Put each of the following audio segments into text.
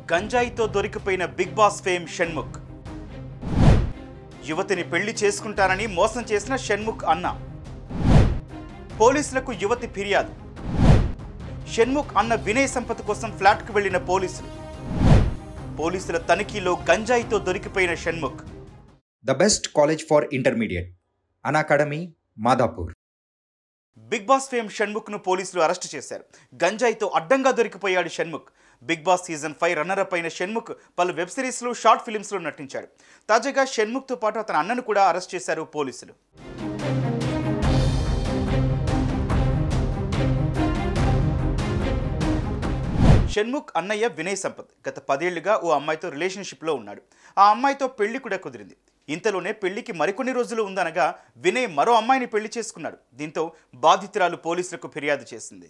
గంజాయితో దొరికిపోయిన big Boss fame Shanmukh. యువతిని పెళ్లి చేసుకుంటానని మోసం చేసిన షణ్ముఖ్ అన్న. పోలీసులకు యువతి ఫిర్యాదు. షణ్ముఖ్ అన్న వినయ్ సంపత్ కోసం ఫ్లాట్కు వెళ్లిన పోలీసులు. పోలీసుల తనిఖీలో గంజాయితో దొరికిపోయిన Shanmukh. The best college for intermediate Unacademy Madhapur. Bigg Boss fame షణ్ముఖ్ను పోలీసులు అరెస్టు చేశారు. గంజాయితో అడ్డంగా దొరికిపోయాడు Shanmukh. Bigg Boss season 5 runner up అయిన షణ్ముఖ్ పలు వెబ్ సిరీస్లు, షార్ట్ ఫిలిమ్స్లో నటించాడు. తాజాగా షణ్ముఖ్తో పాటు అతని అన్నను కూడా అరెస్ట్ చేశారు పోలీసులు. షణ్ముఖ్ అన్నయ్య వినయ్ సంపత్ గత 10 ఏళ్లుగా ఓ అమ్మాయితో రిలేషన్షిప్లో ఉన్నాడు. ఆ అమ్మాయితో పెళ్లి కూడా కుదిరింది. ఇంతలోనే పెళ్లికి మరికొన్ని రోజులు ఉందనగా వినయ్ మరో అమ్మాయిని పెళ్లి చేసుకున్నాడు. దీంతో బాధితురాలు పోలీసులకు ఫిర్యాదు చేసింది.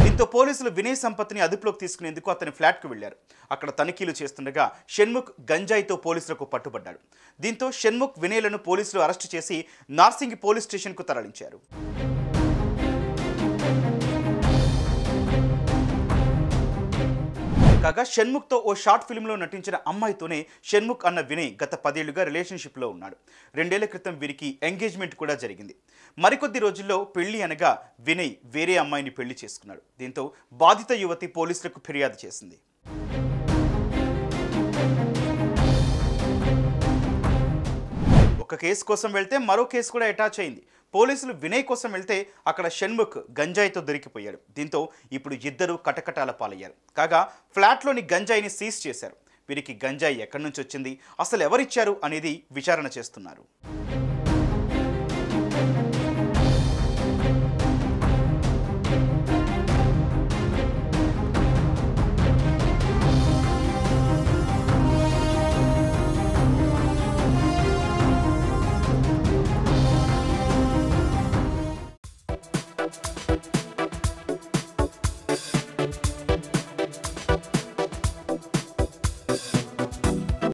దీంతో పోలీసులు వినయ్ సంపత్ని అదుపులోకి తీసుకునేందుకు అతని ఫ్లాట్కు వెళ్లారు. అక్కడ తనిఖీలు చేస్తుండగా షణ్ముఖ్ గంజాయితో పోలీసులకు పట్టుబడ్డాడు. దీంతో షణ్ముఖ్, వినయ్లను పోలీసులు అరెస్టు చేసి నార్సింగి పోలీస్ స్టేషన్కు తరలించారు. కాగా షణ్ముఖ్తో ఓ షార్ట్ ఫిల్మ్లో నటించిన అమ్మాయితోనే షణ్ముఖ్ అన్న వినయ్ గత 10 ఏళ్లుగా రిలేషన్షిప్లో ఉన్నాడు. 2 ఏళ్ల క్రితం వీరికి ఎంగేజ్మెంట్ కూడా జరిగింది. మరికొద్ది రోజుల్లో పెళ్లి అనగా వినయ్ వేరే అమ్మాయిని పెళ్లి చేసుకున్నాడు. దీంతో బాధిత యువతి పోలీసులకు ఫిర్యాదు చేసింది. ఒక కేసు కోసం వెళ్తే మరో కేసు కూడా అటాచ్ అయింది. పోలీసులు వినయ్ కోసం వెళ్తే అక్కడ షణ్ముఖ్ గంజాయితో దొరికిపోయాడు. దీంతో ఇప్పుడు ఇద్దరు కటకటాల పాలయ్యారు. కాగా ఫ్లాట్లోని గంజాయిని సీజ్ చేశారు. వీరికి గంజాయి ఎక్కడి నుంచి వచ్చింది, అసలు ఎవరిచ్చారు అనేది విచారణ చేస్తున్నారు.